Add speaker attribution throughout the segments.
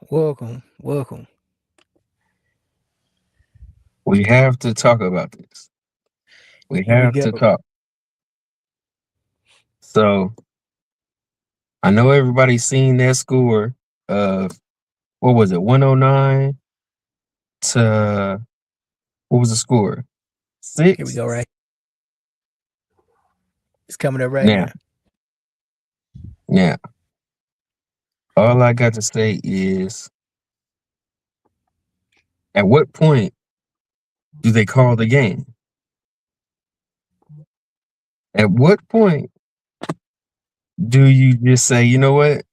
Speaker 1: Welcome.
Speaker 2: We have to talk about this. We
Speaker 1: Here we
Speaker 2: have to
Speaker 1: go.
Speaker 2: talk. So I know everybody's seen that score of what was it, 109 to what was the score?
Speaker 1: Here we
Speaker 2: Six.
Speaker 1: go. Right, it's coming up right
Speaker 2: Now,
Speaker 1: now.
Speaker 2: now, all I got to say is, at what point do they call the game? At what point do you just say, you know what,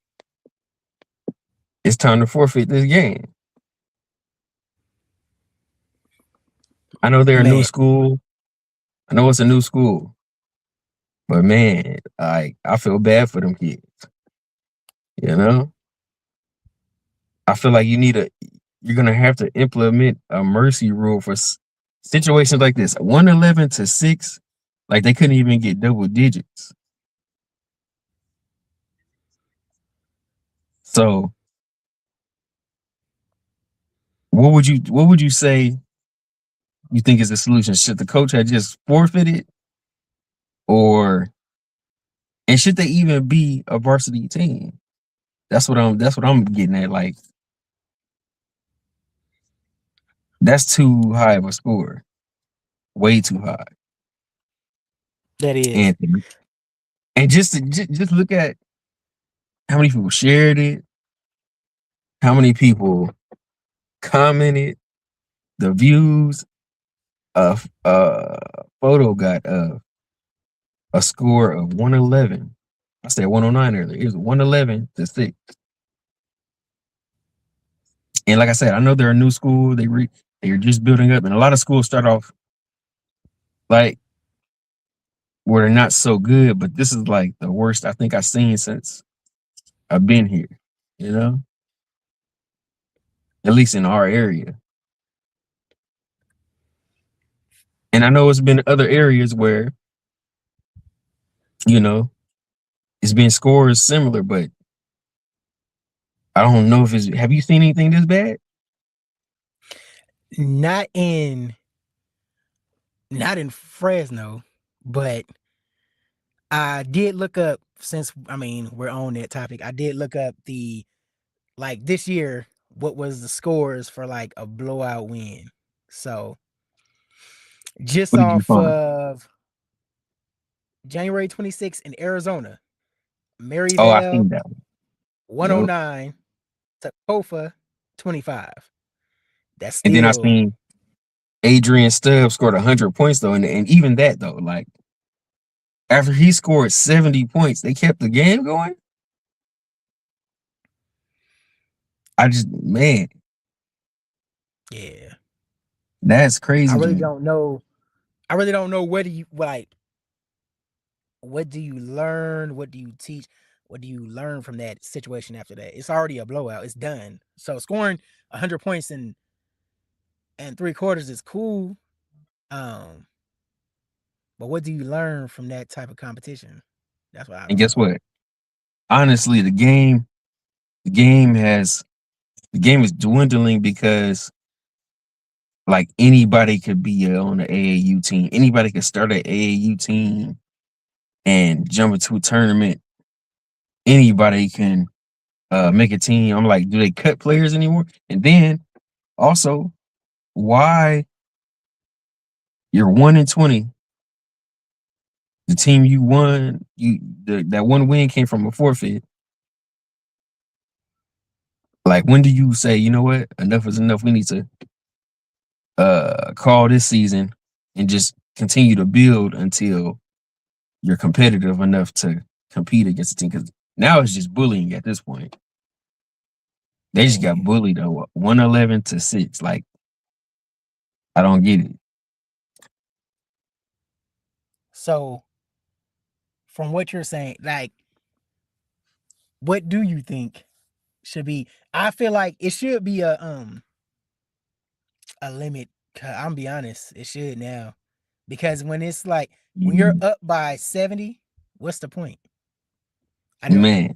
Speaker 2: it's time to forfeit this game? I know they're a new
Speaker 1: Man,
Speaker 2: school. I know it's a new school, but man, I feel bad for them kids. You know, I feel like you're gonna have to implement a mercy rule for situations like this. 111 to 6, like they couldn't even get double digits. So what would you say you think is the solution? Should the coach have just forfeited, or and should they even be a varsity team? That's what I'm getting at. Like, that's too high of a score. Way too high.
Speaker 1: that is.
Speaker 2: And just look at how many people shared it, how many people commented, the views. A photo got a score of 111. I said 109 earlier. It was 111 to 6. And like I said, I know they're a new school. They're just building up, and a lot of schools start off like where they're not so good. But this is like the worst I think I've seen since I've been here. You know, at least in our area. And I know it's been other areas where you know it's been scores similar, but I don't know if it's. Have you seen anything this bad?
Speaker 1: Not in not in Fresno, but I did look up since we're on that topic. I did look up the like this year what was the scores for like a blowout win. So just
Speaker 2: What did you
Speaker 1: off
Speaker 2: find?
Speaker 1: of January 26th in Arizona,
Speaker 2: Oh, I
Speaker 1: Maryvale
Speaker 2: seen that one. Yep.
Speaker 1: 109 to Kofa 25. That's
Speaker 2: And then I
Speaker 1: still
Speaker 2: seen Adrian Stubbs scored 100 points though, and even that though, like after he scored 70 points, they kept the game going. I just man,
Speaker 1: yeah.
Speaker 2: that's
Speaker 1: I
Speaker 2: crazy to
Speaker 1: really
Speaker 2: me.
Speaker 1: don't know. I really don't know what do you like what do you learn? What do you teach? What do you learn from that situation after that? It's already a blowout. It's done. So scoring 100 points in 3 quarters is cool. Um, but what do you learn from that type of competition? That's what I
Speaker 2: And
Speaker 1: don't
Speaker 2: guess
Speaker 1: know.
Speaker 2: what? Honestly, the game has the game is dwindling because like anybody could be on the AAU team. Anybody could start an AAU team and jump into a tournament. Anybody can make a team. I'm like, do they cut players anymore? And then also, why you're 1-20? The team you won, that one win came from a forfeit. Like, when do you say, you know what, enough is enough? We need to call this season and just continue to build until you're competitive enough to compete against the team. Because now it's just bullying at this point. They just got
Speaker 1: Man.
Speaker 2: bullied though, 111 to 6. Like, I don't get it.
Speaker 1: So from what you're saying, like, what do you think should be? I feel like it should be a limit. I'm be honest, it should now. Because when it's like when you're
Speaker 2: Mm,
Speaker 1: up by 70, what's the point? I don't
Speaker 2: man,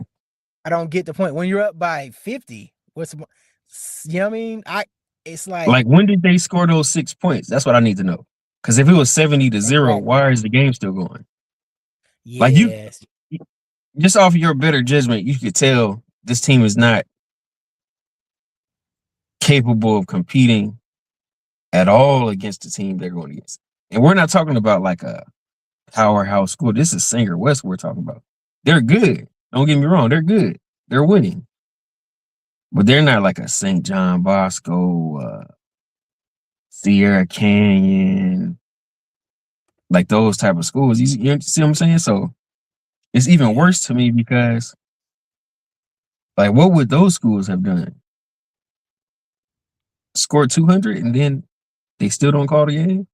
Speaker 1: I don't get the point. When you're up by 50, What's the po you know what I mean? It's like
Speaker 2: Like, when did they score those 6 points? That's what I need to know. Because if it was 70-0,
Speaker 1: exactly.
Speaker 2: why is the game still going? Like,
Speaker 1: Yes.
Speaker 2: just off of your better judgment, you could tell this team is not capable of competing at all against the team they're going against. And we're not talking about like a powerhouse school. This is Sanger West we're talking about. They're good. Don't get me wrong. They're good. They're winning. But they're not like a St. John Bosco, Sierra Canyon, like those type of schools. You see what I'm saying? So it's even
Speaker 1: Yeah.
Speaker 2: worse to me because, like, what would those schools have done? Scored 200 and then they still don't call the game?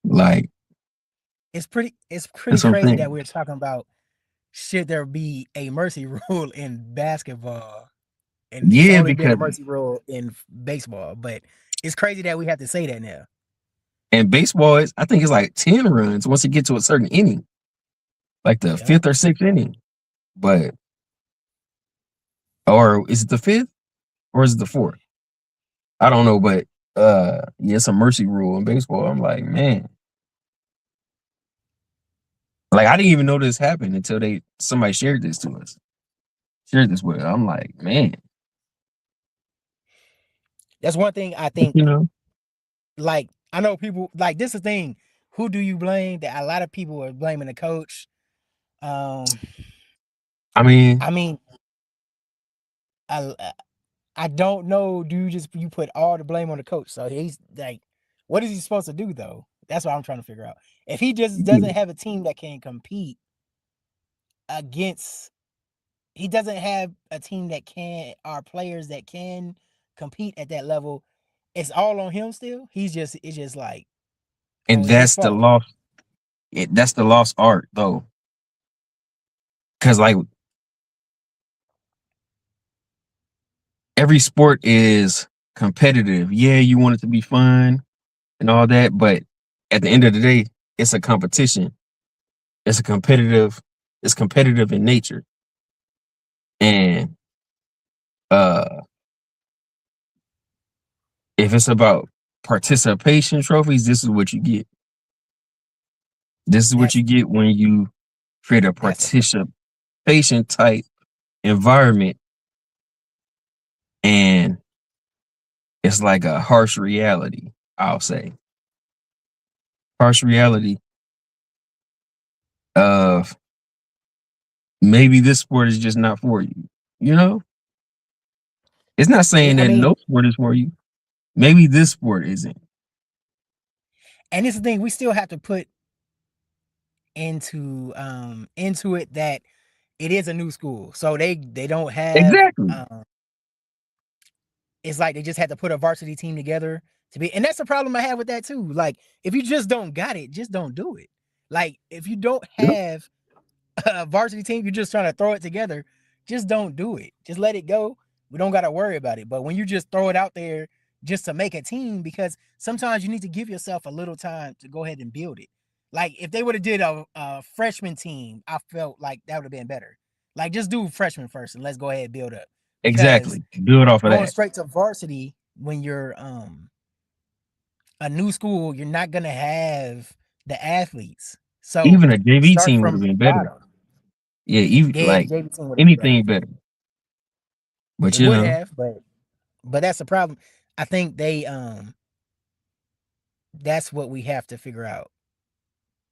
Speaker 2: Like,
Speaker 1: It's pretty
Speaker 2: that's what I'm
Speaker 1: crazy that
Speaker 2: saying.
Speaker 1: we're talking about should there be a mercy rule in basketball, and it's
Speaker 2: Yeah,
Speaker 1: only been a
Speaker 2: because
Speaker 1: mercy rule in baseball, but it's crazy that we have to say that now.
Speaker 2: and baseball is, I think it's like 10 runs once you get to a certain inning, like the
Speaker 1: Yep.
Speaker 2: fifth or sixth inning. But, or is it the fifth or is it the fourth? I don't know, but yeah, it's a mercy rule in baseball. I'm like, man, like I didn't even know this happened until somebody shared this to us, shared this with us. I'm like, man,
Speaker 1: That's one thing I
Speaker 2: but,
Speaker 1: think, like, I know people like this is the thing. Who do you blame? That a lot of people are blaming the coach. Um,
Speaker 2: I mean,
Speaker 1: I mean, I I don't know. Do you put all the blame on the coach? So he's like, what is he supposed to do though? That's what I'm trying to figure out. If he just doesn't
Speaker 2: yeah,
Speaker 1: have a team that can compete against, he doesn't have a team that can, or players that can compete at that level. It's all on him still. It's just like, oh,
Speaker 2: and
Speaker 1: it's his
Speaker 2: that's the
Speaker 1: fault.
Speaker 2: lost. That's the lost art though, because like every sport is competitive. Yeah, you want it to be fun and all that, but at the end of the day, it's a competition. It's a competitive. It's competitive in nature, and uh, if it's about participation trophies, this is what you get. This is what
Speaker 1: That's
Speaker 2: you get when you create a
Speaker 1: that's the problem.
Speaker 2: participation type environment, and it's like a harsh reality. I'll say harsh reality of maybe this sport is just not for you. You know, it's not saying
Speaker 1: I
Speaker 2: that
Speaker 1: mean,
Speaker 2: no sport is for you. Maybe this sport isn't.
Speaker 1: and it's the thing we still have to put into it that it is a new school, so they don't have
Speaker 2: Exactly.
Speaker 1: it's like they just had to put a varsity team together to be, and that's the problem I have with that too. Like, if you just don't got it, just don't do it. Like, if you don't
Speaker 2: Yep.
Speaker 1: have a varsity team, you're just trying to throw it together, just don't do it. Just let it go. We don't got to worry about it. But when you just throw it out there just to make a team, because sometimes you need to give yourself a little time to go ahead and build it. Like, if they would have did a freshman team, I felt like that would have been better. Like, just do freshman first and let's go ahead and build up. Because
Speaker 2: Exactly. Build off of
Speaker 1: going
Speaker 2: that.
Speaker 1: straight to varsity when you're a new school, you're not gonna have the athletes. So
Speaker 2: Even a JV
Speaker 1: start
Speaker 2: team would have
Speaker 1: from
Speaker 2: been
Speaker 1: the
Speaker 2: better.
Speaker 1: bottom.
Speaker 2: Yeah, even
Speaker 1: Yeah, the
Speaker 2: like
Speaker 1: JV team would have been better.
Speaker 2: anything better. But
Speaker 1: It
Speaker 2: you
Speaker 1: would
Speaker 2: know,
Speaker 1: have, but that's the problem. I think that's what we have to figure out.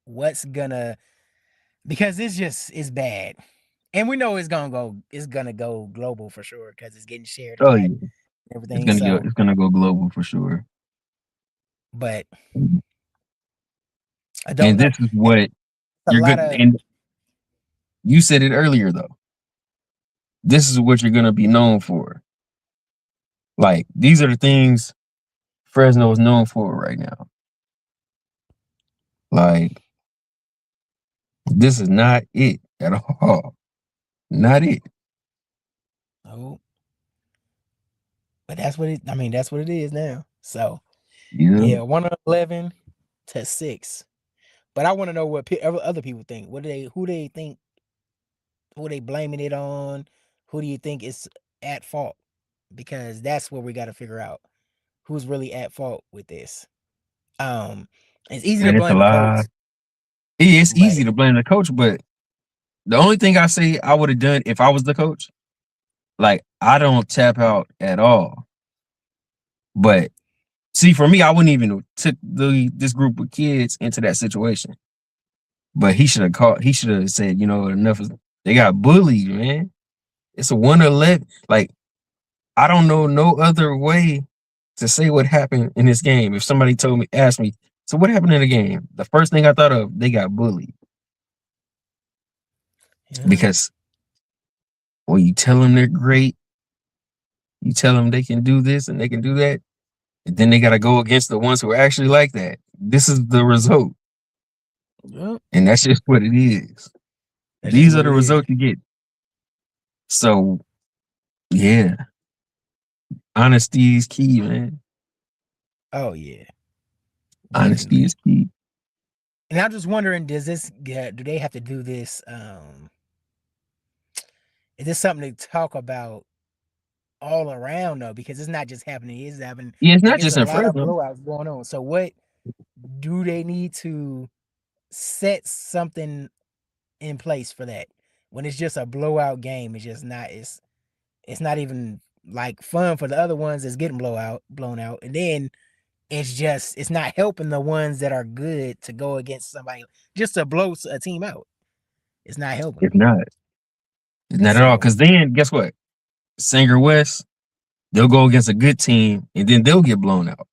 Speaker 1: What's gonna, because it's bad. And we know it's gonna go global for sure because it's getting shared a
Speaker 2: oh
Speaker 1: lot
Speaker 2: yeah,
Speaker 1: and everything.
Speaker 2: it's gonna go global for sure.
Speaker 1: But I don't
Speaker 2: And
Speaker 1: know.
Speaker 2: this is
Speaker 1: And
Speaker 2: what
Speaker 1: a
Speaker 2: you're
Speaker 1: lot
Speaker 2: good.
Speaker 1: of
Speaker 2: And you said it earlier though. This is what you're gonna be known for. Like these are the things Fresno is known for right now. Like this is not it at all. Not it.
Speaker 1: oh, but that's what it. I mean, that's what it is now. So
Speaker 2: Yeah.
Speaker 1: yeah, 111 to 6. But I want to know what other people think. What do they? Who they think? Who they blaming it on? Who do you think is? at fault? Because that's what we got to figure out. Who's really at fault with this? Um, it's easy to
Speaker 2: And it's a
Speaker 1: blame the
Speaker 2: lot.
Speaker 1: coach,
Speaker 2: It's
Speaker 1: but
Speaker 2: easy to blame the coach, but the only thing I say I would have done if I was the coach, like I don't tap out at all. But see, for me, I wouldn't even took this group of kids into that situation. But he should have called. He should have said, enough is. They got bullied, man. It's a 1-11. Like I don't know no other way to say what happened in this game. If somebody asked me, so what happened in the game? The first thing I thought of, they got bullied
Speaker 1: yeah,
Speaker 2: because when you tell them they're great, you tell them they can do this and they can do that, and then they got to go against the ones who are actually like that. This is the result,
Speaker 1: yep,
Speaker 2: and that's just what it is.
Speaker 1: that's just
Speaker 2: These are
Speaker 1: what
Speaker 2: the
Speaker 1: it is.
Speaker 2: results you get. So yeah, honesty is key, man.
Speaker 1: Oh yeah,
Speaker 2: Honesty
Speaker 1: definitely.
Speaker 2: is key.
Speaker 1: And I'm just wondering, do they have to do this? Is this something to talk about all around though? Because it's not just happening; it's happening.
Speaker 2: Yeah, it's
Speaker 1: Like
Speaker 2: not
Speaker 1: it's
Speaker 2: just
Speaker 1: a
Speaker 2: in
Speaker 1: lot of
Speaker 2: Fresno.
Speaker 1: blowouts going on. So what do they need to set something in place for that? When it's just a blowout game, it's just not. It's not even like fun for the other ones that's getting blown out, and then it's not helping the ones that are good to go against somebody just to blow a team out. It's not helping.
Speaker 2: It's not. It's not at all.
Speaker 1: So
Speaker 2: Because then, guess what? Sanger West, they'll go against a good team, and then they'll get blown out.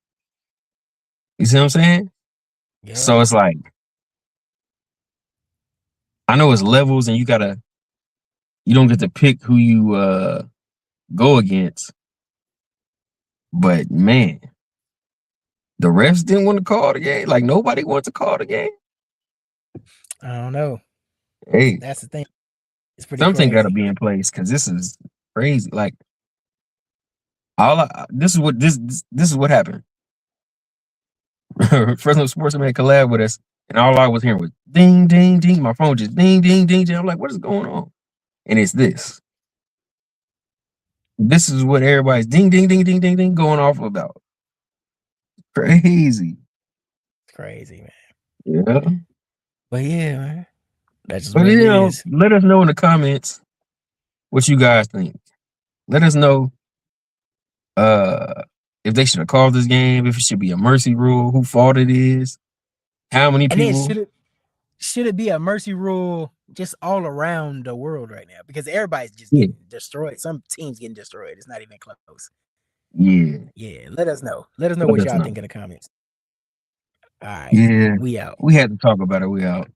Speaker 2: You see what I'm saying?
Speaker 1: yeah,
Speaker 2: So it's like I know it's levels, and you don't get to pick who you go against. But man, the refs didn't want to call the game. Like nobody wants to call the game.
Speaker 1: I don't know.
Speaker 2: Hey,
Speaker 1: That's the thing. It's pretty
Speaker 2: something got to
Speaker 1: crazy.
Speaker 2: be in place because this is crazy. Like this is what happened. Fresno Sportsman collab with us, and all I was hearing was ding, ding, ding. My phone just ding, ding, ding, ding. I'm like, what is going on? And it's this. This is what everybody's ding, ding, ding, ding, ding, ding going off about. Crazy.
Speaker 1: It's crazy, man.
Speaker 2: Yeah.
Speaker 1: But yeah, man. That's just
Speaker 2: But
Speaker 1: what it is.
Speaker 2: let us know in the comments what you guys think. Let us know uh if they should have called this game, if it should be a mercy rule, who fault it is, how many
Speaker 1: And then
Speaker 2: people.
Speaker 1: should it be a mercy rule just all around the world right now? Because everybody's just
Speaker 2: Yeah.
Speaker 1: getting destroyed. Some teams getting destroyed. It's not even close.
Speaker 2: Yeah.
Speaker 1: Yeah, let us know. Let us know
Speaker 2: Let
Speaker 1: what
Speaker 2: us
Speaker 1: y'all
Speaker 2: know.
Speaker 1: think in the comments. All right,
Speaker 2: Yeah.
Speaker 1: we out.
Speaker 2: We had to talk about it. We out.